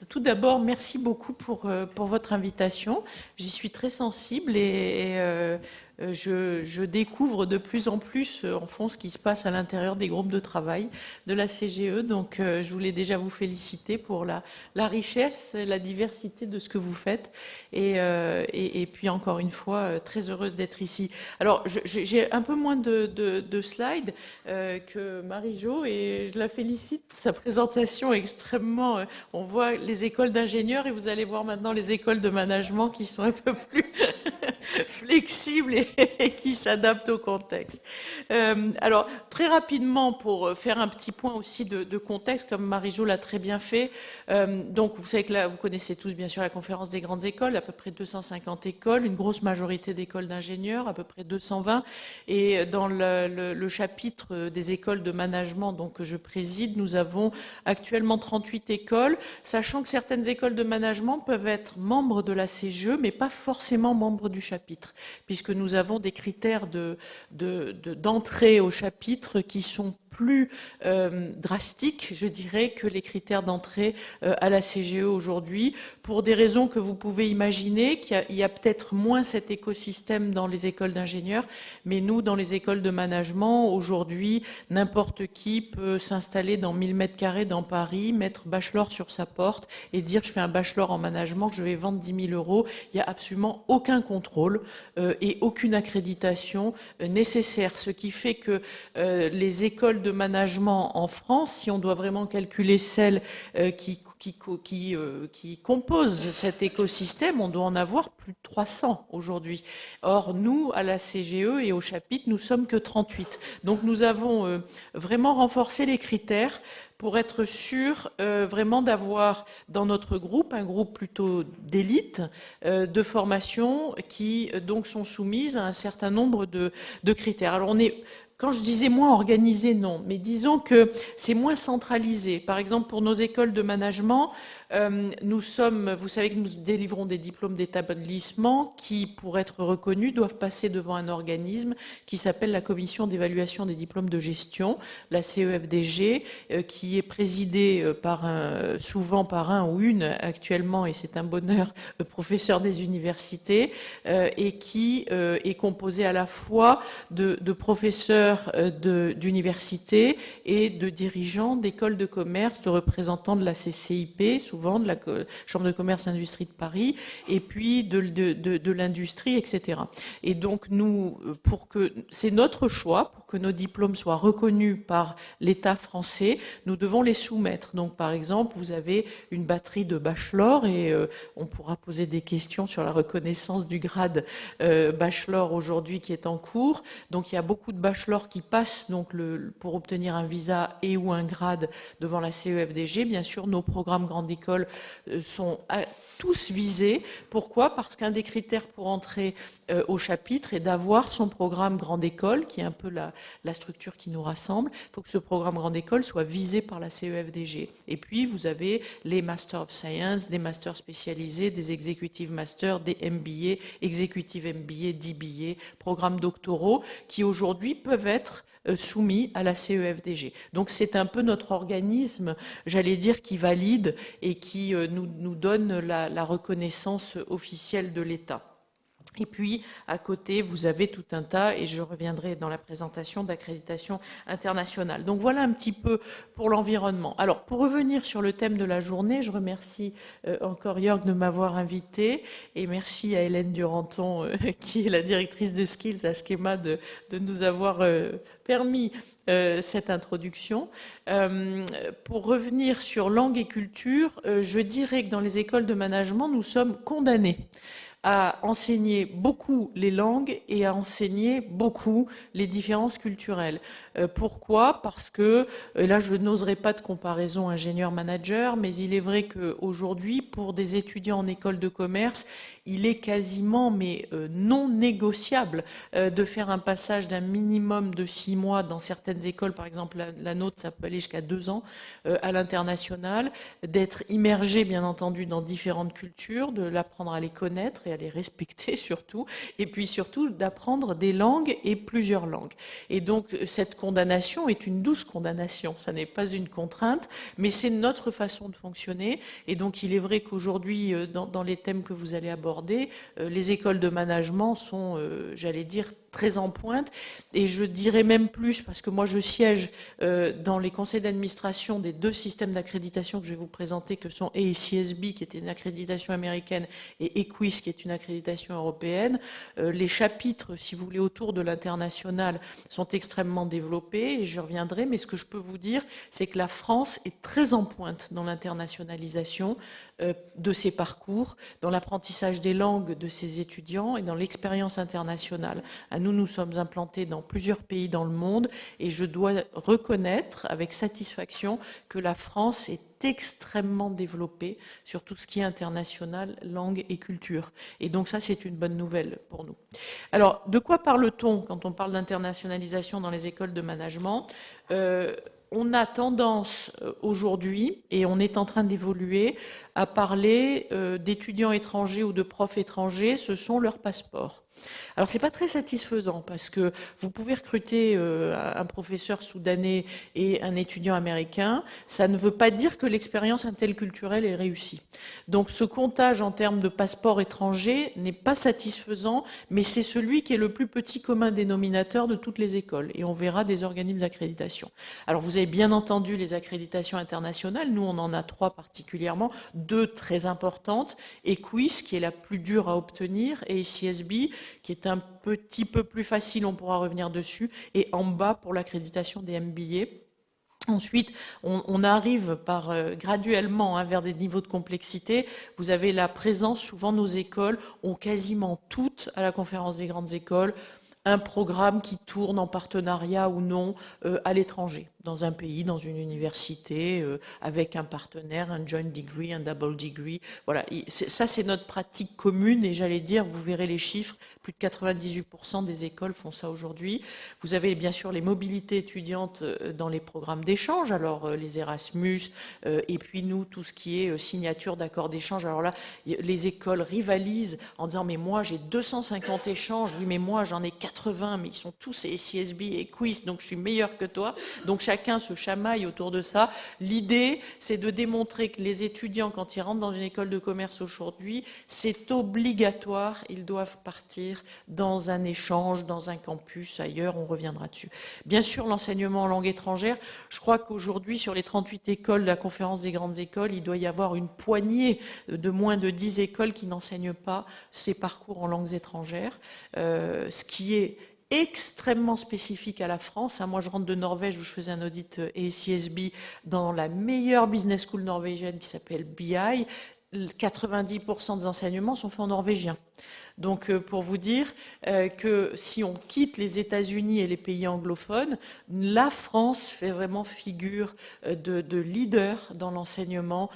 Tout d'abord, merci beaucoup pour votre invitation. J'y suis très sensible je découvre de plus en plus en fond ce qui se passe à l'intérieur des groupes de travail de la CGE. Donc, je voulais déjà vous féliciter pour la richesse, la diversité de ce que vous faites. Et puis, encore une fois, très heureuse d'être ici. Alors, j'ai un peu moins de slides que Marie-Jo et je la félicite pour sa présentation extrêmement... on voit les écoles d'ingénieurs et vous allez voir maintenant les écoles de management qui sont un peu plus flexibles et qui s'adaptent au contexte. Alors, très rapidement, pour faire un petit point aussi de contexte, comme Marie-Jo l'a très bien fait, donc vous savez que là, vous connaissez tous bien sûr la conférence des grandes écoles, à peu près 250 écoles, une grosse majorité d'écoles d'ingénieurs, à peu près 220, et dans le chapitre des écoles de management donc, que je préside, nous avons actuellement 38 écoles, sachant que certaines écoles de management peuvent être membres de la CGE, mais pas forcément membres du chapitre, puisque nous avons des critères d'entrée au chapitre qui sont plus drastiques, je dirais, que les critères d'entrée à la CGE aujourd'hui, pour des raisons que vous pouvez imaginer, qu'il y a peut-être moins cet écosystème dans les écoles d'ingénieurs, mais nous, dans les écoles de management, aujourd'hui, n'importe qui peut s'installer dans 1000 mètres carrés dans Paris, mettre bachelor sur sa porte et dire je fais un bachelor en management, que je vais vendre 10 000 euros. Il n'y a absolument aucun contrôle et aucune accréditation nécessaire, ce qui fait que les écoles de management en France, si on doit vraiment calculer celles qui composent cet écosystème, on doit en avoir plus de 300 aujourd'hui. Or, nous, à la CGE et au chapitre, nous sommes que 38. Donc, nous avons vraiment renforcé les critères pour être sûr vraiment d'avoir dans notre groupe, un groupe plutôt d'élite, de formation, qui donc sont soumises à un certain nombre de critères. Alors, quand je disais moins organisé, non, mais disons que c'est moins centralisé. Par exemple, pour nos écoles de management, vous savez que nous délivrons des diplômes d'établissement qui, pour être reconnus, doivent passer devant un organisme qui s'appelle la Commission d'évaluation des diplômes de gestion, la CEFDG, qui est présidée souvent par un ou une actuellement, et c'est un bonheur, professeur des universités, et qui est composée à la fois de professeurs d'université et de dirigeants d'écoles de commerce, de représentants de la CCIP, souvent de la Chambre de commerce et industrie de Paris, et puis de l'industrie, etc. Et donc, c'est notre choix, pour que nos diplômes soient reconnus par l'État français, nous devons les soumettre. Donc, par exemple, vous avez une batterie de bachelor, et on pourra poser des questions sur la reconnaissance du grade bachelor aujourd'hui qui est en cours. Donc, il y a beaucoup de bachelors qui passent donc, pour obtenir un visa et ou un grade devant la CEFDG. Bien sûr, nos programmes grande école sont tous visés. Pourquoi? Parce qu'un des critères pour entrer au chapitre est d'avoir son programme grande école, qui est un peu la structure qui nous rassemble. Il faut que ce programme grande école soit visé par la CEFDG. Et puis, vous avez les Masters of Science, des masters spécialisés, des Executive Masters, des MBA, Executive MBA, DBA, programmes doctoraux, qui aujourd'hui peuvent être soumis à la CEFDG. Donc c'est un peu notre organisme, j'allais dire, qui valide et qui nous donne la reconnaissance officielle de l'État. Et puis, à côté, vous avez tout un tas, et je reviendrai dans la présentation, d'accréditation internationale. Donc voilà un petit peu pour l'environnement. Alors, pour revenir sur le thème de la journée, je remercie encore Jörg de m'avoir invité, et merci à Hélène Duranton, qui est la directrice de Skills à Schema, de nous avoir permis cette introduction. Pour revenir sur langue et culture, je dirais que dans les écoles de management, nous sommes condamnés à enseigner beaucoup les langues et à enseigner beaucoup les différences culturelles. Pourquoi? Parce que, là je n'oserais pas de comparaison ingénieur-manager, mais il est vrai qu'aujourd'hui, pour des étudiants en école de commerce, il est quasiment non négociable de faire un passage d'un minimum de 6 mois dans certaines écoles, par exemple la nôtre, ça peut aller jusqu'à 2 ans à l'international, d'être immergé bien entendu dans différentes cultures, de l'apprendre à les connaître et à les respecter surtout, et puis surtout d'apprendre des langues et plusieurs langues. Et donc cette condamnation est une douce condamnation, ça n'est pas une contrainte, mais c'est notre façon de fonctionner. Et donc il est vrai qu'aujourd'hui, dans les thèmes que vous allez aborder, les écoles de management sont, j'allais dire, très en pointe, et je dirais même plus, parce que moi je siège dans les conseils d'administration des deux systèmes d'accréditation que je vais vous présenter, que sont ACSB, qui est une accréditation américaine, et EQUIS, qui est une accréditation européenne. Les chapitres, si vous voulez, autour de l'international sont extrêmement développés, et je reviendrai, mais ce que je peux vous dire, c'est que la France est très en pointe dans l'internationalisation de ses parcours, dans l'apprentissage des langues de ses étudiants et dans l'expérience internationale. Nous sommes implantés dans plusieurs pays dans le monde, et je dois reconnaître avec satisfaction que la France est extrêmement développée sur tout ce qui est international, langue et culture. Et donc ça, c'est une bonne nouvelle pour nous. Alors, de quoi parle-t-on quand on parle d'internationalisation dans les écoles de management ? On a tendance aujourd'hui, et on est en train d'évoluer, à parler d'étudiants étrangers ou de profs étrangers, ce sont leurs passeports. Alors, c'est pas très satisfaisant parce que vous pouvez recruter un professeur soudanais et un étudiant américain. Ça ne veut pas dire que l'expérience interculturelle est réussie. Donc, ce comptage en termes de passeport étranger n'est pas satisfaisant, mais c'est celui qui est le plus petit commun dénominateur de toutes les écoles. Et on verra des organismes d'accréditation. Alors, vous avez bien entendu les accréditations internationales. Nous, on en a 3 particulièrement, 2 très importantes. EQUIS, qui est la plus dure à obtenir, et ACSB, qui est un petit peu plus facile, on pourra revenir dessus, et en bas pour l'accréditation des MBA. Ensuite, on arrive graduellement vers des niveaux de complexité. Vous avez la présence, souvent nos écoles ont quasiment toutes, à la conférence des grandes écoles, un programme qui tourne en partenariat ou non à l'étranger, dans un pays, dans une université, avec un partenaire, un joint degree, un double degree. Voilà, ça c'est notre pratique commune, et j'allais dire, vous verrez les chiffres, plus de 98% des écoles font ça aujourd'hui. Vous avez bien sûr les mobilités étudiantes dans les programmes d'échange, alors les Erasmus, et puis nous, tout ce qui est signature d'accords d'échange. Alors là, les écoles rivalisent en disant, mais moi j'ai 250 échanges, oui mais moi j'en ai 80, mais ils sont tous CSB et Quiz, donc je suis meilleur que toi. Donc chacun se chamaille autour de ça. L'idée, c'est de démontrer que les étudiants, quand ils rentrent dans une école de commerce aujourd'hui, c'est obligatoire, ils doivent partir dans un échange, dans un campus, ailleurs, on reviendra dessus. Bien sûr, l'enseignement en langue étrangère, je crois qu'aujourd'hui, sur les 38 écoles de la conférence des grandes écoles, il doit y avoir une poignée de moins de 10 écoles qui n'enseignent pas ces parcours en langues étrangères, ce qui est extrêmement spécifique à la France. Moi, je rentre de Norvège où je faisais un audit ACSB dans la meilleure business school norvégienne qui s'appelle BI. 90% des enseignements sont faits en norvégien. Donc, pour vous dire que si on quitte les États-Unis et les pays anglophones, la France fait vraiment figure de leader dans l'enseignement,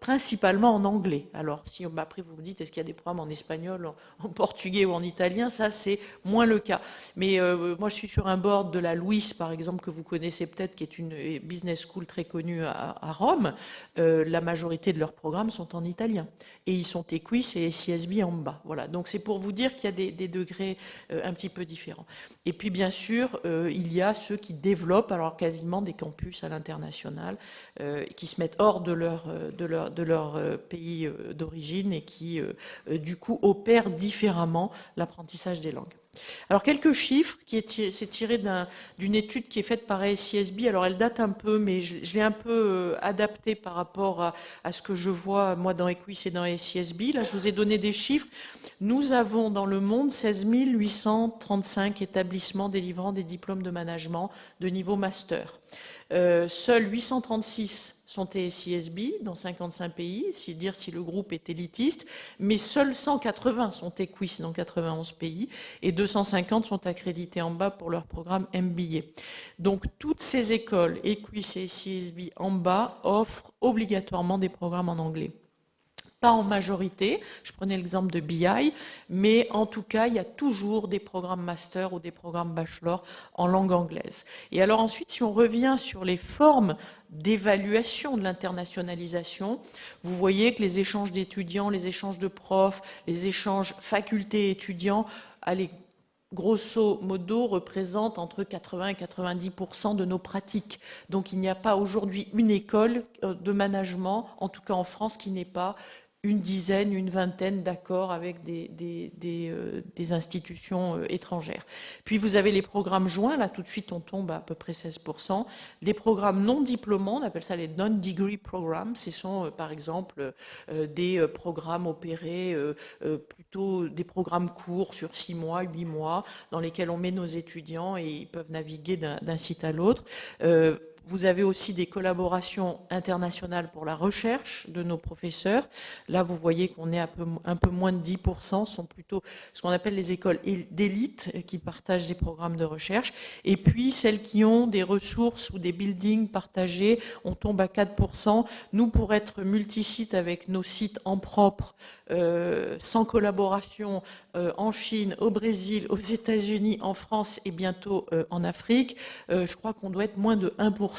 principalement en anglais. Alors, si après vous me dites, est-ce qu'il y a des programmes en espagnol, en portugais ou en italien, ça c'est moins le cas. Mais moi je suis sur un board de la LUIS, par exemple, que vous connaissez peut-être, qui est une business school très connue à Rome. La majorité de leurs programmes sont en italien. Et ils sont EQUIS et CSB en bas. Voilà. Donc c'est pour vous dire qu'il y a des degrés un petit peu différents. Et puis bien sûr, il y a ceux qui développent alors quasiment des campus à l'international, qui se mettent hors de leur pays d'origine et qui, du coup, opèrent différemment l'apprentissage des langues. Alors, quelques chiffres, c'est tiré d'une étude qui est faite par ACSB. Alors, elle date un peu, mais je l'ai un peu adaptée par rapport à ce que je vois, moi, dans EQUIS et dans ACSB. Là, je vous ai donné des chiffres. Nous avons dans le monde 16 835 établissements délivrant des diplômes de management de niveau master. Seuls 836 sont ACSB dans 55 pays, c'est dire si le groupe est élitiste, mais seuls 180 sont EQUIS dans 91 pays et 250 sont accrédités en bas pour leur programme MBA. Donc toutes ces écoles, EQUIS et ACSB en bas, offrent obligatoirement des programmes en anglais. Pas en majorité, je prenais l'exemple de BI, mais en tout cas, il y a toujours des programmes master ou des programmes bachelor en langue anglaise. Et alors ensuite, si on revient sur les formes d'évaluation de l'internationalisation, vous voyez que les échanges d'étudiants, les échanges de profs, les échanges facultés-étudiants, allez, grosso modo, représentent entre 80 et 90% de nos pratiques. Donc il n'y a pas aujourd'hui une école de management, en tout cas en France, qui n'ait pas une dizaine, une vingtaine d'accords avec des institutions étrangères. Puis vous avez les programmes joints, là tout de suite on tombe à peu près 16%. Les programmes non diplômants, on appelle ça les non-degree programs, ce sont par exemple des programmes opérés, plutôt des programmes courts sur 6 mois, 8 mois, dans lesquels on met nos étudiants et ils peuvent naviguer d'un site à l'autre. Vous avez aussi des collaborations internationales pour la recherche de nos professeurs. Là, vous voyez qu'on est un peu moins de 10%, sont plutôt ce qu'on appelle les écoles d'élite qui partagent des programmes de recherche. Et puis, celles qui ont des ressources ou des buildings partagés, on tombe à 4%. Nous, pour être multisite avec nos sites en propre, sans collaboration, en Chine, au Brésil, aux États-Unis, en France et bientôt en Afrique, je crois qu'on doit être moins de 1%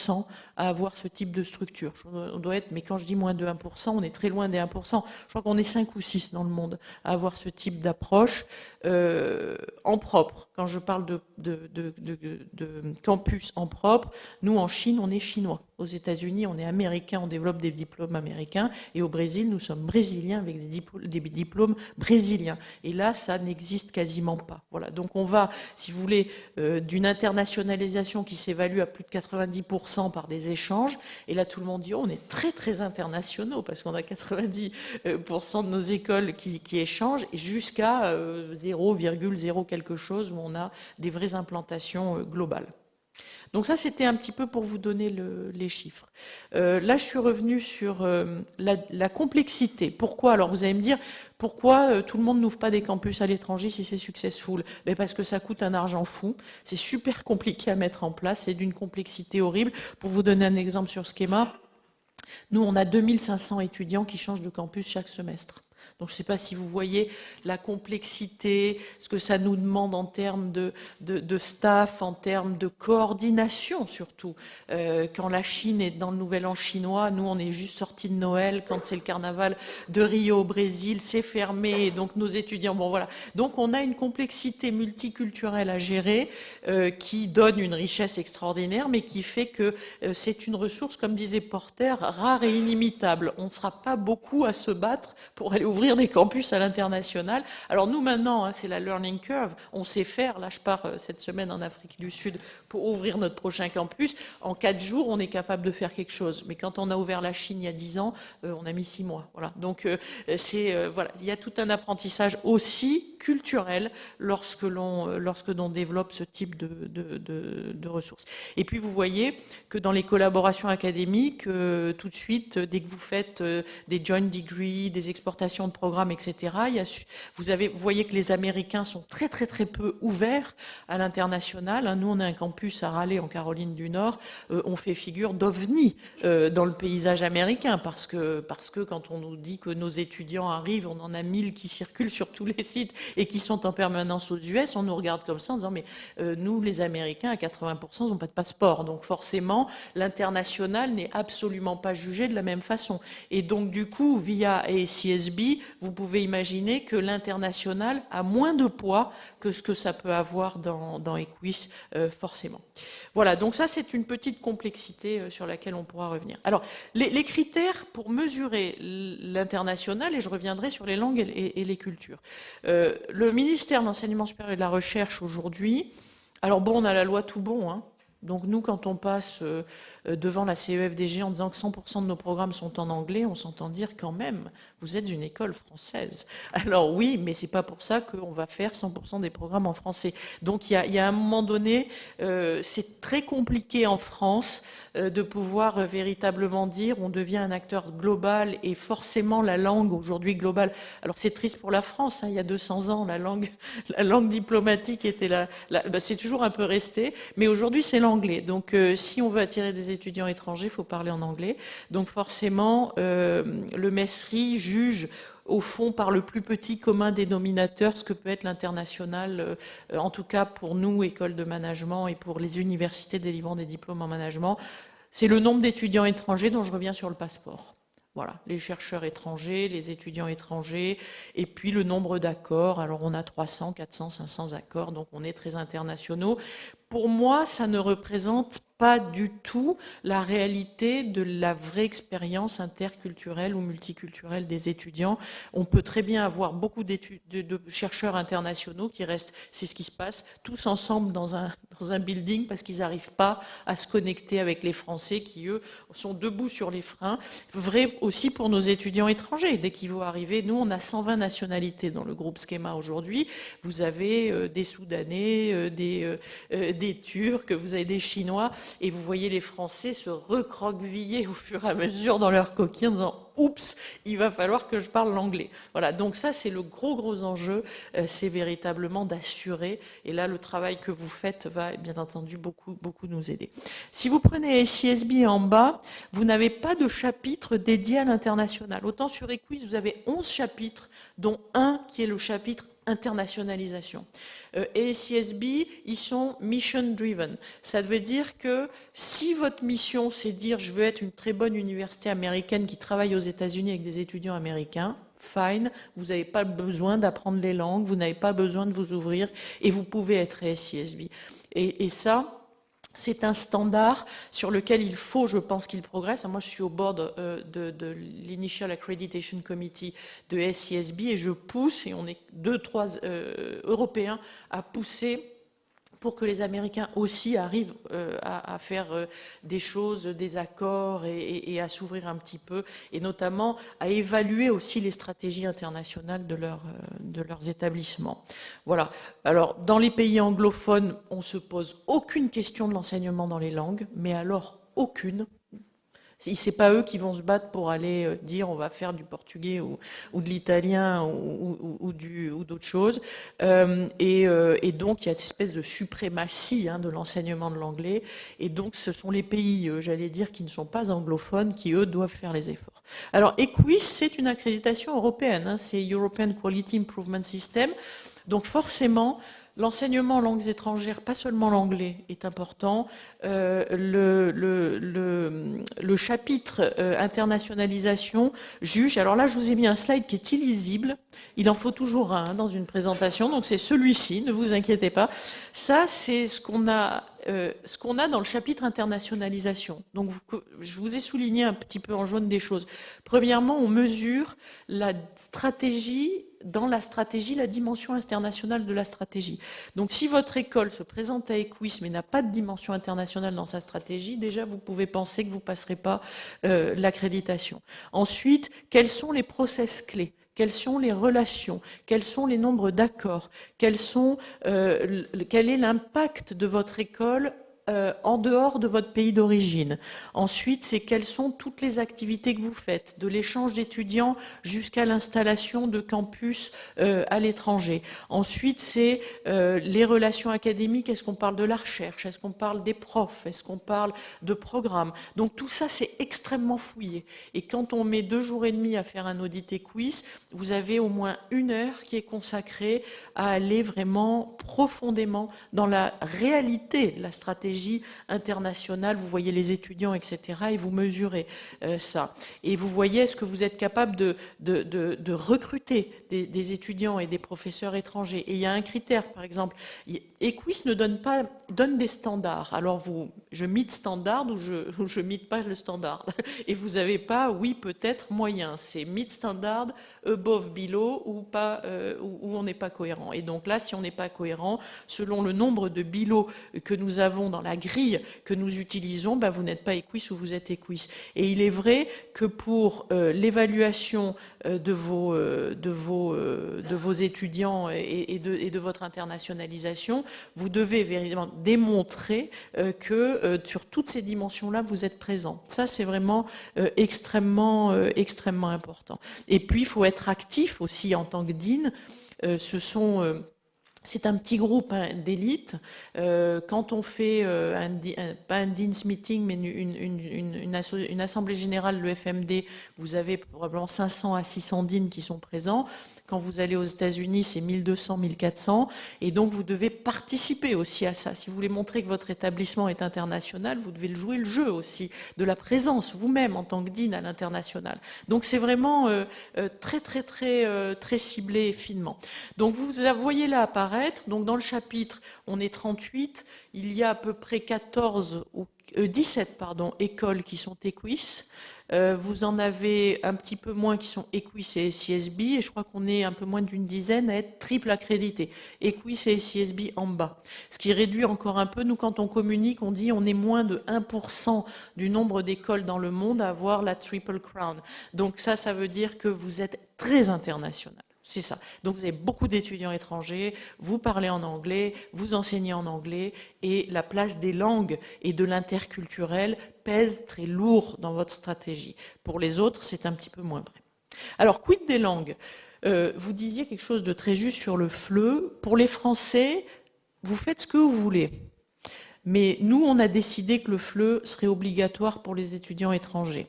à avoir ce type de structure. On doit être, mais quand je dis moins de 1%, on est très loin des 1%. Je crois qu'on est 5 ou 6 dans le monde à avoir ce type d'approche en propre. Quand je parle de campus en propre, nous en Chine, on est chinois. Aux États-Unis, on est américain, on développe des diplômes américains. Et au Brésil, nous sommes brésiliens avec des diplômes brésiliens. Et là, ça n'existe quasiment pas. Voilà. Donc on va, si vous voulez, d'une internationalisation qui s'évalue à plus de 90% par des échanges. Et là, tout le monde dit, oh, on est très, très internationaux parce qu'on a 90% de nos écoles qui échangent jusqu'à 0,0 quelque chose où on a des vraies implantations globales. Donc ça, c'était un petit peu pour vous donner les chiffres. Là, je suis revenue sur la complexité. Pourquoi? Alors, vous allez me dire, pourquoi tout le monde n'ouvre pas des campus à l'étranger si c'est successful? Mais parce que ça coûte un argent fou. C'est super compliqué à mettre en place. C'est d'une complexité horrible. Pour vous donner un exemple sur Schema, nous, on a 2500 étudiants qui changent de campus chaque semestre. Donc je ne sais pas si vous voyez la complexité, ce que ça nous demande en termes de staff, en termes de coordination surtout. Quand la Chine est dans le Nouvel An chinois, nous on est juste sortis de Noël, quand c'est le carnaval de Rio au Brésil, c'est fermé, et donc nos étudiants, bon voilà. Donc on a une complexité multiculturelle à gérer qui donne une richesse extraordinaire, mais qui fait que c'est une ressource, comme disait Porter, rare et inimitable. On ne sera pas beaucoup à se battre pour aller ouvrir des campus à l'international. Alors nous maintenant, hein, c'est la learning curve, on sait faire. Là, je pars cette semaine en Afrique du Sud pour ouvrir notre prochain campus. En 4 jours, on est capable de faire quelque chose. Mais quand on a ouvert la Chine il y a 10 ans, on a mis 6 mois. Voilà. Donc voilà, il y a tout un apprentissage aussi culturel lorsque l'on développe ce type de ressources. Et puis vous voyez que dans les collaborations académiques, tout de suite, dès que vous faites des joint degrees, des exportations de programmes, etc., vous voyez que les Américains sont très très très peu ouverts à l'international. Nous, on a un campus à Raleigh, en Caroline du Nord. On fait figure d'ovni dans le paysage américain parce que quand on nous dit que nos étudiants arrivent, on en a 1000 qui circulent sur tous les sites et qui sont en permanence aux US, on nous regarde comme ça en disant mais nous, les Américains, à 80%, n'ont pas de passeport. Donc forcément, l'international n'est absolument pas jugé de la même façon. Et donc du coup, via ACSB, vous pouvez imaginer que l'international a moins de poids que ce que ça peut avoir dans Equus, forcément. Voilà, donc ça c'est une petite complexité sur laquelle on pourra revenir. Alors, les critères pour mesurer l'international, et je reviendrai sur les langues et les cultures. Le ministère de l'Enseignement supérieur et de la Recherche aujourd'hui, alors bon, on a la loi tout bon, hein. Donc nous, quand on passe devant la CEFDG en disant que 100% de nos programmes sont en anglais, on s'entend dire quand même, vous êtes une école française. Alors oui, mais c'est pas pour ça qu'on va faire 100% des programmes en français. Donc il y a un moment donné, c'est très compliqué en France de pouvoir véritablement dire on devient un acteur global et forcément la langue aujourd'hui globale. Alors c'est triste pour la France, hein, il y a 200 ans, la langue diplomatique était c'est toujours un peu resté, mais aujourd'hui c'est l'anglais l'anglais. Donc, si on veut attirer des étudiants étrangers, il faut parler en anglais. Donc, forcément, le MESRI juge au fond, par le plus petit commun dénominateur, ce que peut être l'international, en tout cas pour nous, écoles de management, et pour les universités délivrant des diplômes en management, c'est le nombre d'étudiants étrangers dont je reviens sur le passeport. Voilà, les chercheurs étrangers, les étudiants étrangers, et puis le nombre d'accords. Alors on a 300, 400, 500 accords, donc on est très internationaux. Pour moi, ça ne représente pas du tout la réalité de la vraie expérience interculturelle ou multiculturelle des étudiants. On peut très bien avoir beaucoup de chercheurs internationaux qui restent, c'est ce qui se passe, tous ensemble dans un building parce qu'ils n'arrivent pas à se connecter avec les Français qui, eux, sont debout sur les freins. Vrai aussi pour nos étudiants étrangers. Dès qu'ils vont arriver, nous, on a 120 nationalités dans le groupe Schema aujourd'hui. Vous avez des Soudanais, des Turcs, vous avez des Chinois, et vous voyez les Français se recroqueviller au fur et à mesure dans leur coquille en disant « Oups, il va falloir que je parle l'anglais ». Voilà, donc ça c'est le gros enjeu, c'est véritablement d'assurer, et là le travail que vous faites va bien entendu beaucoup nous aider. Si vous prenez SISB en bas, vous n'avez pas de chapitre dédié à l'international. Autant sur Equis, vous avez 11 chapitres, dont un qui est le chapitre internationalisation. Et CSB, ils sont mission driven. Ça veut dire que si votre mission, c'est dire je veux être une très bonne université américaine qui travaille aux États-Unis avec des étudiants américains, fine, vous n'avez pas besoin d'apprendre les langues, vous n'avez pas besoin de vous ouvrir et vous pouvez être SISB. Et ça, c'est un standard sur lequel il faut, je pense, qu'il progresse. Moi, je suis au board de l'Initial Accreditation Committee de SISB et je pousse, et on est 2-3 Européens à pousser pour que les Américains aussi arrivent à faire des choses, des accords et à s'ouvrir un petit peu, et notamment à évaluer aussi les stratégies internationales de leurs établissements. Voilà. Alors, dans les pays anglophones, on ne se pose aucune question de l'enseignement dans les langues, mais alors aucune. C'est pas eux qui vont se battre pour aller dire on va faire du portugais ou de l'italien ou d'autres choses. Et donc il y a cette espèce de suprématie de l'enseignement de l'anglais. Et donc ce sont les pays, j'allais dire, qui ne sont pas anglophones qui, eux, doivent faire les efforts. Alors EQUIS, c'est une accréditation européenne. C'est European Quality Improvement System. Donc forcément, l'enseignement en langues étrangères, pas seulement l'anglais, est important. Le chapitre internationalisation juge. Alors là, je vous ai mis un slide qui est illisible. Il en faut toujours un dans une présentation. Donc c'est celui-ci, ne vous inquiétez pas. Ça, c'est ce qu'on a dans le chapitre internationalisation. Donc je vous ai souligné un petit peu en jaune des choses. Premièrement, on mesure la stratégie, dans la stratégie, la dimension internationale de la stratégie. Donc si votre école se présente à EQUIS mais n'a pas de dimension internationale dans sa stratégie, déjà vous pouvez penser que vous ne passerez pas l'accréditation. Ensuite, quels sont les process clés ? Quelles sont les relations? Quels sont les nombres d'accords? Quel est l'impact de votre école en dehors de votre pays d'origine? Ensuite, c'est quelles sont toutes les activités que vous faites, de l'échange d'étudiants jusqu'à l'installation de campus à l'étranger. Ensuite, c'est les relations académiques. Est-ce qu'on parle de la recherche? Est-ce qu'on parle des profs? Est-ce qu'on parle de programmes? Donc tout ça, c'est extrêmement fouillé. Et quand on met 2 jours et demi à faire un audit EQUIS, vous avez au moins 1 heure qui est consacrée à aller vraiment profondément dans la réalité de la stratégie internationale. Vous voyez les étudiants, etc. et vous mesurez ça. Et vous voyez, est-ce que vous êtes capable de recruter des étudiants et des professeurs étrangers? Et il y a un critère, par exemple, EQUIS donne des standards. Alors je meet standard ou je meet pas le standard. Et vous n'avez pas, oui, peut-être, moyen. C'est meet standard, above, below, ou pas, où on n'est pas cohérent. Et donc là, si on n'est pas cohérent, selon le nombre de below que nous avons dans la grille que nous utilisons, vous n'êtes pas EQUIS ou vous êtes EQUIS. Et il est vrai que pour l'évaluation de vos étudiants et de votre internationalisation, vous devez véritablement démontrer que sur toutes ces dimensions-là, vous êtes présent. Ça, c'est vraiment extrêmement important. Et puis, il faut être actif aussi en tant que DIN. Ce sont C'est un petit groupe d'élite. Quand on fait, pas un Dean's Meeting, mais une assemblée générale, le FMD, vous avez probablement 500 à 600 deans qui sont présents. Quand vous allez aux États-Unis, c'est 1200, 1400. Et donc, vous devez participer aussi à ça. Si vous voulez montrer que votre établissement est international, vous devez jouer le jeu aussi de la présence vous-même en tant que dean à l'international. Donc, c'est vraiment très ciblé finement. Donc, vous voyez là apparaître. Donc, dans le chapitre, on est 38. Il y a à peu près 17 écoles qui sont EQUIS. Vous en avez un petit peu moins qui sont EQUIS et CSB, et je crois qu'on est un peu moins d'une dizaine à être triple accrédités. EQUIS et CSB en bas. Ce qui réduit encore un peu, nous quand on communique, on dit on est moins de 1% du nombre d'écoles dans le monde à avoir la Triple Crown. Donc ça veut dire que vous êtes très international. C'est ça. Donc vous avez beaucoup d'étudiants étrangers, vous parlez en anglais, vous enseignez en anglais, et la place des langues et de l'interculturel pèse très lourd dans votre stratégie. Pour les autres, c'est un petit peu moins vrai. Alors, quid des langues? Vous disiez quelque chose de très juste sur le FLE. Pour les Français, vous faites ce que vous voulez. Mais nous, on a décidé que le FLE serait obligatoire pour les étudiants étrangers.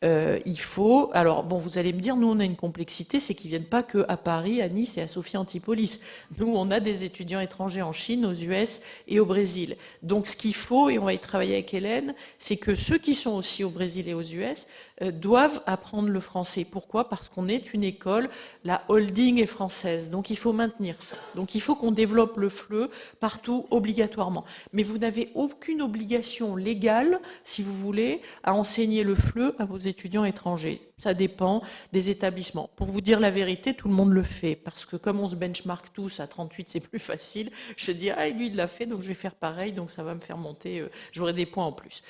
Il faut... Alors, bon, vous allez me dire, nous, on a une complexité, c'est qu'ils ne viennent pas qu'à Paris, à Nice et à Sophia Antipolis. Nous, on a des étudiants étrangers en Chine, aux US et au Brésil. Donc, ce qu'il faut, et on va y travailler avec Hélène, c'est que ceux qui sont aussi au Brésil et aux US doivent apprendre le français. Pourquoi? Parce qu'on est une école, la holding est française. Donc, il faut maintenir ça. Donc, il faut qu'on développe le FLE partout, obligatoirement. Mais vous n'avez aucune obligation légale, si vous voulez, à enseigner le FLE à vos étudiants étrangers. Ça dépend des établissements. Pour vous dire la vérité, tout le monde le fait, parce que comme on se benchmark tous à 38, c'est plus facile. Je dis, ah, lui, il l'a fait, donc je vais faire pareil, donc ça va me faire monter, j'aurai des points en plus.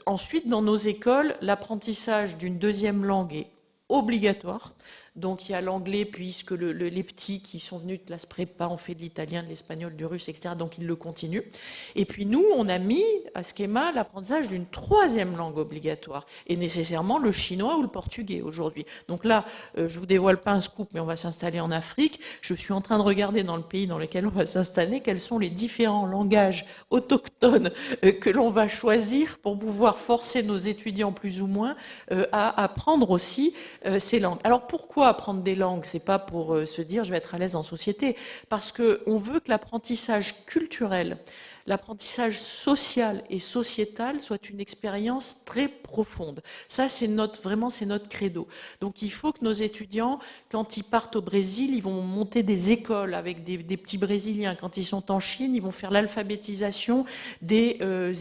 Ensuite, dans nos écoles, l'apprentissage d'une deuxième langue est obligatoire. Donc il y a l'anglais, puisque les petits qui sont venus de classe prépa ont fait de l'italien, de l'espagnol, du russe, etc. Donc ils le continuent. Et puis nous, on a mis à Schema l'apprentissage d'une troisième langue obligatoire, et nécessairement le chinois ou le portugais aujourd'hui. Donc là, je vous dévoile pas un scoop, mais on va s'installer en Afrique. Je suis en train de regarder dans le pays dans lequel on va s'installer quels sont les différents langages autochtones que l'on va choisir pour pouvoir forcer nos étudiants plus ou moins à apprendre aussi ces langues. Alors pourquoi apprendre des langues? C'est pas pour se dire je vais être à l'aise en société, parce qu'on veut que l'apprentissage culturel, l'apprentissage social et sociétal soit une expérience très profonde. Ça, c'est vraiment notre credo. Donc, il faut que nos étudiants, quand ils partent au Brésil, ils vont monter des écoles avec des petits Brésiliens. Quand ils sont en Chine, ils vont faire l'alphabétisation des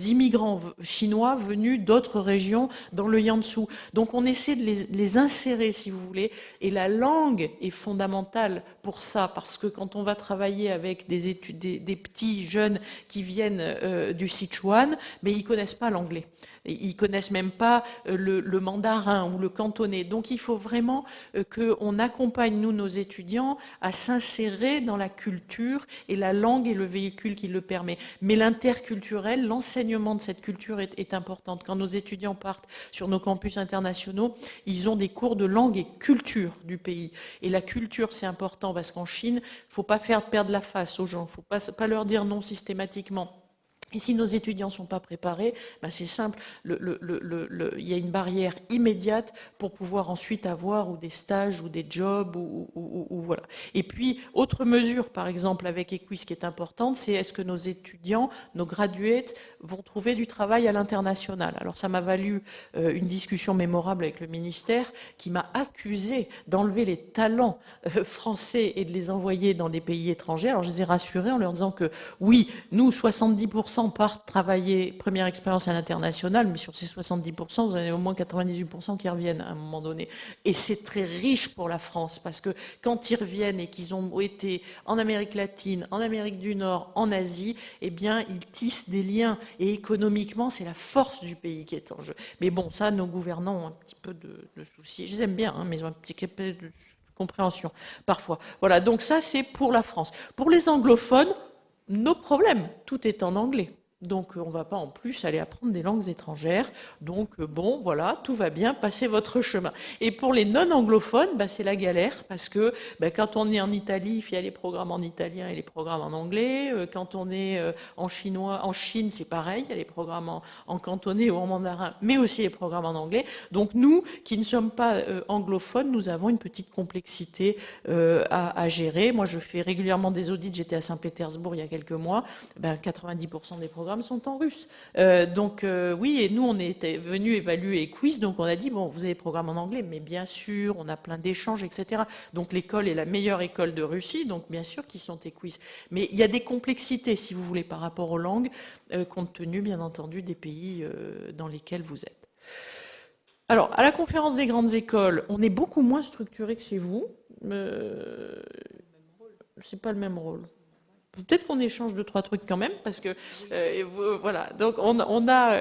immigrants chinois venus d'autres régions dans le Jiangsu. Donc, on essaie de les insérer, si vous voulez. Et la langue est fondamentale pour ça, parce que quand on va travailler avec des petits jeunes qui viennent du Sichuan, mais ils connaissent pas l'anglais. Ils connaissent même pas le mandarin ou le cantonais. Donc il faut vraiment qu'on accompagne, nous, nos étudiants, à s'insérer dans la culture, et la langue est le véhicule qui le permet. Mais l'interculturel, l'enseignement de cette culture est important. Quand nos étudiants partent sur nos campus internationaux, ils ont des cours de langue et culture du pays. Et la culture, c'est important, parce qu'en Chine, il ne faut pas faire perdre la face aux gens, il ne faut pas leur dire non systématiquement. Et si nos étudiants ne sont pas préparés, ben c'est simple, il y a une barrière immédiate pour pouvoir ensuite avoir ou des stages ou des jobs ou voilà. Et puis, autre mesure, par exemple, avec EQUIS qui est importante, c'est est-ce que nos étudiants, nos graduates, vont trouver du travail à l'international. Alors ça m'a valu une discussion mémorable avec le ministère qui m'a accusé d'enlever les talents français et de les envoyer dans des pays étrangers. Alors je les ai rassurés en leur disant que oui, nous, 70% partent travailler, première expérience à l'international, mais sur ces 70%, vous en avez au moins 98% qui reviennent à un moment donné. Et c'est très riche pour la France, parce que quand ils reviennent et qu'ils ont été en Amérique latine, en Amérique du Nord, en Asie, eh bien, ils tissent des liens. Et économiquement, c'est la force du pays qui est en jeu. Mais bon, ça, nos gouvernants ont un petit peu de soucis. Je les aime bien, hein, mais ils ont un petit peu de compréhension, parfois. Voilà, donc ça, c'est pour la France. Pour les anglophones, nos problèmes, tout est en anglais. Donc, on ne va pas en plus aller apprendre des langues étrangères. Donc, bon, voilà, tout va bien, passez votre chemin. Et pour les non-anglophones, bah, c'est la galère parce que bah, quand on est en Italie, il y a les programmes en italien et les programmes en anglais. Quand on est en chinois, en Chine, c'est pareil, il y a les programmes en cantonais ou en mandarin, mais aussi les programmes en anglais. Donc, nous, qui ne sommes pas anglophones, nous avons une petite complexité à gérer. Moi, je fais régulièrement des audits. J'étais à Saint-Pétersbourg il y a quelques mois. Ben, 90% des programmes sont en russe. Donc oui, et nous, on était venus évaluer Quiz, donc on a dit, bon, vous avez des programmes en anglais, mais bien sûr, on a plein d'échanges, etc. Donc l'école est la meilleure école de Russie, donc bien sûr qu'ils sont Quiz. Mais il y a des complexités, si vous voulez, par rapport aux langues, compte tenu, bien entendu, des pays dans lesquels vous êtes. Alors, à la conférence des grandes écoles, on est beaucoup moins structuré que chez vous. C'est pas le même rôle. Peut-être qu'on échange deux, trois trucs quand même, parce que voilà. Donc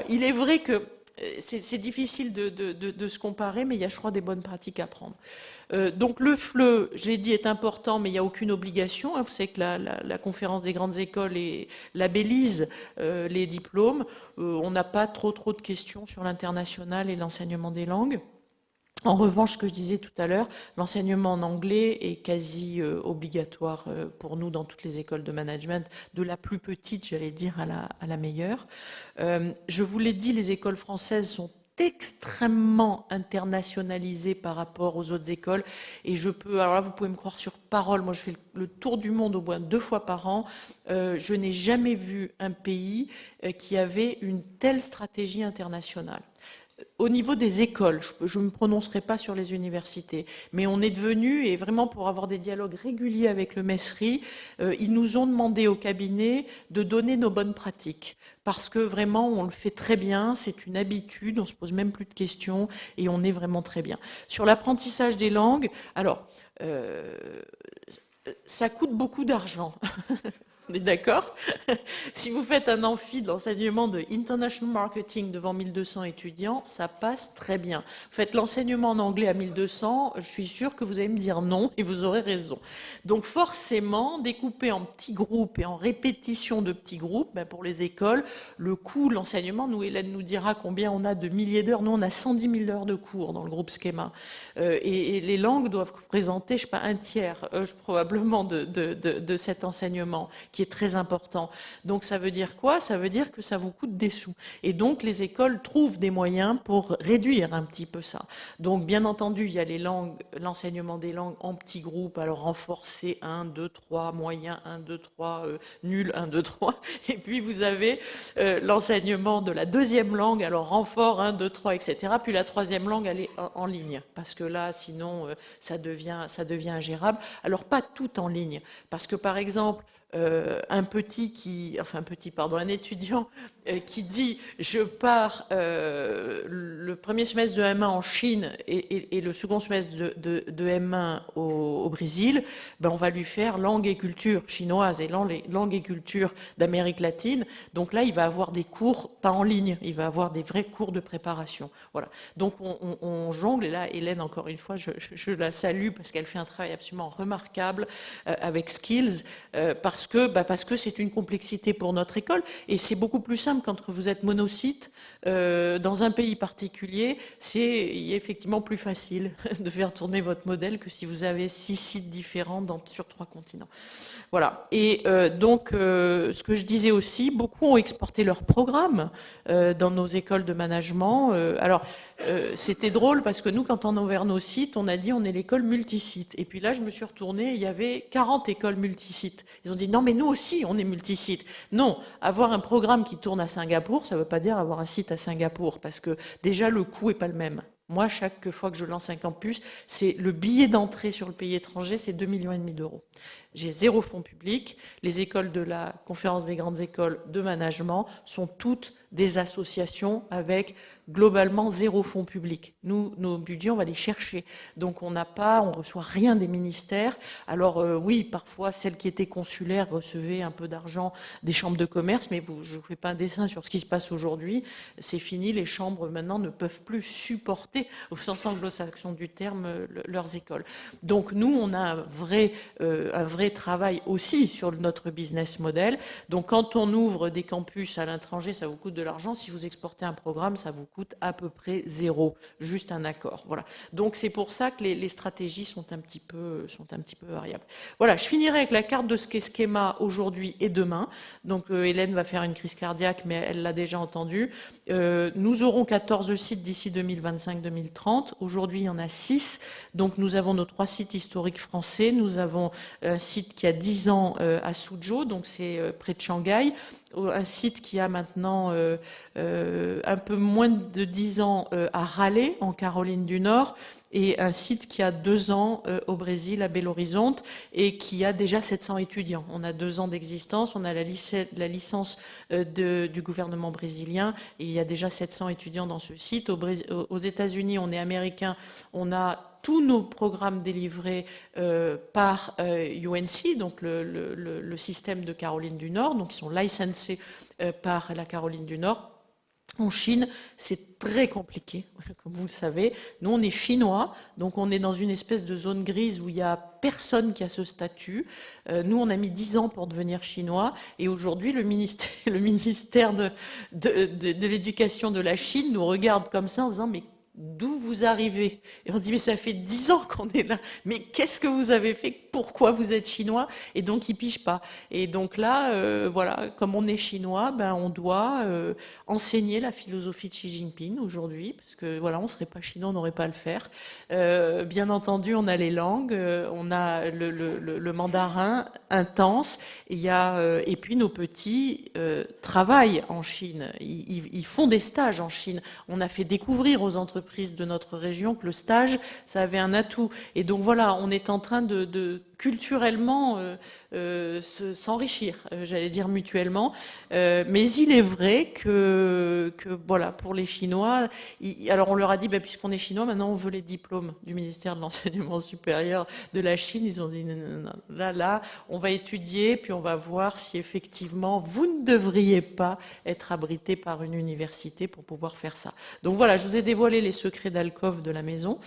il est vrai que c'est difficile de se comparer, mais il y a, je crois, des bonnes pratiques à prendre. Donc le FLE, j'ai dit, est important, mais il n'y a aucune obligation. Vous savez que la conférence des grandes écoles labellise les diplômes. On n'a pas trop de questions sur l'international et l'enseignement des langues. En revanche, ce que je disais tout à l'heure, l'enseignement en anglais est quasi obligatoire pour nous dans toutes les écoles de management, de la plus petite, j'allais dire, à la meilleure. Je vous l'ai dit, les écoles françaises sont extrêmement internationalisées par rapport aux autres écoles. Et alors là, vous pouvez me croire sur parole, moi je fais le tour du monde au moins 2 fois par an. Je n'ai jamais vu un pays qui avait une telle stratégie internationale. Au niveau des écoles, je ne me prononcerai pas sur les universités, mais on est devenu, et vraiment pour avoir des dialogues réguliers avec le MESRI, ils nous ont demandé au cabinet de donner nos bonnes pratiques, parce que vraiment on le fait très bien, c'est une habitude, on ne se pose même plus de questions, et on est vraiment très bien. Sur l'apprentissage des langues, alors, ça coûte beaucoup d'argent. On est d'accord? Si vous faites un amphi de l'enseignement de International Marketing devant 1200 étudiants, ça passe très bien. Vous faites l'enseignement en anglais à 1200, je suis sûre que vous allez me dire non et vous aurez raison. Donc forcément, découpé en petits groupes et en répétition de petits groupes, ben pour les écoles, le coût, l'enseignement, nous, Hélène nous dira combien on a de milliers d'heures. Nous, on a 110 000 heures de cours dans le groupe Schema. Et les langues doivent représenter, je sais pas, un tiers, probablement, de cet enseignement, qui est très important. Donc ça veut dire quoi? Ça veut dire que ça vous coûte des sous. Et donc les écoles trouvent des moyens pour réduire un petit peu ça. Donc bien entendu, il y a les langues, l'enseignement des langues en petits groupes, alors renforcé 1, 2, 3, moyen 1, 2, 3, nul 1, 2, 3. Et puis vous avez l'enseignement de la deuxième langue, alors renfort 1, 2, 3, etc. Puis la troisième langue, elle est en ligne. Parce que là, sinon, ça devient ingérable. Alors pas tout en ligne. Parce que par exemple, un étudiant qui dit je pars le premier semestre de M1 en Chine et le second semestre de M1 au Brésil, ben on va lui faire langue et culture chinoise et langue et culture d'Amérique latine. Donc là, il va avoir des cours pas en ligne, il va avoir des vrais cours de préparation. Voilà. Donc on jongle, et là, Hélène, encore une fois, je la salue parce qu'elle fait un travail absolument remarquable avec Skills, parce que c'est une complexité pour notre école, et c'est beaucoup plus simple quand vous êtes monosite dans un pays particulier. C'est effectivement plus facile de faire tourner votre modèle que si vous avez 6 sites différents sur 3 continents. Voilà. Et donc, ce que je disais aussi, beaucoup ont exporté leurs programmes dans nos écoles de management. Alors, c'était drôle parce que nous, quand on a ouvert nos sites, on a dit on est l'école multisite. Et puis là, je me suis retournée, il y avait 40 écoles multisites. Ils ont dit non, mais nous aussi, on est multisite. Non, avoir un programme qui tourne à Singapour, ça ne veut pas dire avoir un site à Singapour, parce que déjà, le coût n'est pas le même. Moi, chaque fois que je lance un campus, c'est le billet d'entrée sur le pays étranger, c'est 2,5 millions d'euros. J'ai 0 fonds publics. Les écoles de la conférence des grandes écoles de management sont toutes des associations avec globalement 0 fonds publics. Nous, nos budgets, on va les chercher. Donc on reçoit rien des ministères. Alors oui, parfois celles qui étaient consulaires recevaient un peu d'argent des chambres de commerce, mais je ne vous fais pas un dessin sur ce qui se passe aujourd'hui. C'est fini, les chambres maintenant ne peuvent plus supporter, au sens anglo-saxon du terme, leurs écoles. Donc nous, on a un vrai travail aussi sur notre business model. Donc quand on ouvre des campus à l'étranger, ça vous coûte de l'argent. Si vous exportez un programme, ça vous coûte à peu près 0, juste un accord. Voilà. Donc c'est pour ça que les stratégies sont un petit peu variables. Voilà, je finirai avec la carte de ce qu'est Schema aujourd'hui et demain. Donc Hélène va faire une crise cardiaque, mais elle l'a déjà entendu. Nous aurons 14 sites d'ici 2025-2030. Aujourd'hui, il y en a 6. Donc nous avons nos 3 sites historiques français. Nous avons un site qui a 10 ans à Suzhou, donc c'est près de Shanghai. Un site qui a maintenant un peu moins de 10 ans à Raleigh, en Caroline du Nord, et un site qui a 2 ans au Brésil, à Belo Horizonte, et qui a déjà 700 étudiants. On a 2 ans d'existence, on a la licence du gouvernement brésilien, et il y a déjà 700 étudiants dans ce site. Aux États-Unis, on est américain, on a tous nos programmes délivrés par UNC, donc le système de Caroline du Nord, donc ils sont licensés par la Caroline du Nord. En Chine, c'est très compliqué, comme vous le savez. Nous, on est chinois, donc on est dans une espèce de zone grise où il n'y a personne qui a ce statut. Nous, on a mis 10 ans pour devenir chinois, et aujourd'hui, le ministère de l'Éducation de la Chine nous regarde comme ça en disant « mais d'où vous arrivez ?» Et on dit « mais ça fait 10 ans qu'on est là, mais qu'est-ce que vous avez fait? Pourquoi vous êtes chinois ?» Et donc ils pigent pas. Et donc là, voilà, comme on est chinois, ben on doit enseigner la philosophie de Xi Jinping aujourd'hui, parce que voilà, on serait pas chinois, on n'aurait pas à le faire. Bien entendu, on a les langues, on a le mandarin intense, et puis nos petits travaillent en Chine, ils font des stages en Chine. On a fait découvrir aux entreprises de notre région que le stage, ça avait un atout. Et donc voilà, on est en train de culturellement s'enrichir, j'allais dire mutuellement. Mais il est vrai que voilà, pour les Chinois, alors on leur a dit, bah, puisqu'on est Chinois, maintenant on veut les diplômes du ministère de l'Enseignement supérieur de la Chine. Ils ont dit, non, non, non, là, on va étudier, puis on va voir si effectivement vous ne devriez pas être abrité par une université pour pouvoir faire ça. Donc voilà, je vous ai dévoilé les secrets d'alcôve de la maison.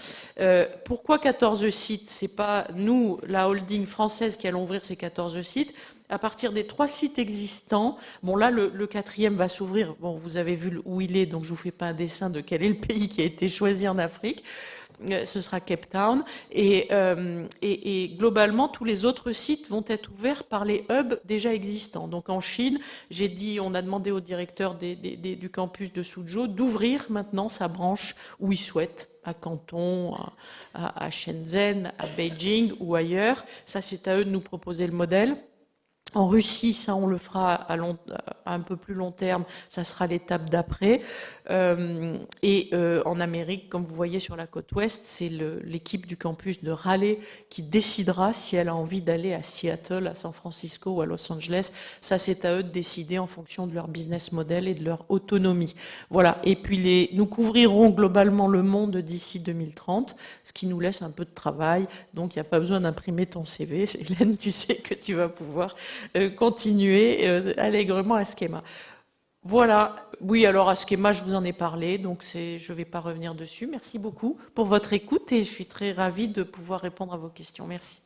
Pourquoi 14 sites? C'est pas nous, la holding française, qui allons ouvrir ces 14 sites. À partir des 3 sites existants, bon là le 4e va s'ouvrir, bon vous avez vu où il est, donc je vous fais pas un dessin de quel est le pays qui a été choisi en Afrique, ce sera Cape Town, et globalement tous les autres sites vont être ouverts par les hubs déjà existants. Donc en Chine, j'ai dit, on a demandé au directeur du campus de Suzhou d'ouvrir maintenant sa branche où il souhaite, à Canton, à Shenzhen, à Beijing ou ailleurs. Ça c'est à eux de nous proposer le modèle. En Russie, ça on le fera à un peu plus long terme, ça sera l'étape d'après. En Amérique, comme vous voyez sur la côte ouest, c'est l'équipe du campus de Raleigh qui décidera si elle a envie d'aller à Seattle, à San Francisco ou à Los Angeles. Ça c'est à eux de décider en fonction de leur business model et de leur autonomie. Voilà, et puis nous couvrirons globalement le monde d'ici 2030, ce qui nous laisse un peu de travail, donc il n'y a pas besoin d'imprimer ton CV. Hélène, tu sais que tu vas pouvoir continuer allègrement à Schema. Voilà, oui, alors à Schema, je vous en ai parlé, donc je ne vais pas revenir dessus. Merci beaucoup pour votre écoute et je suis très ravie de pouvoir répondre à vos questions. Merci.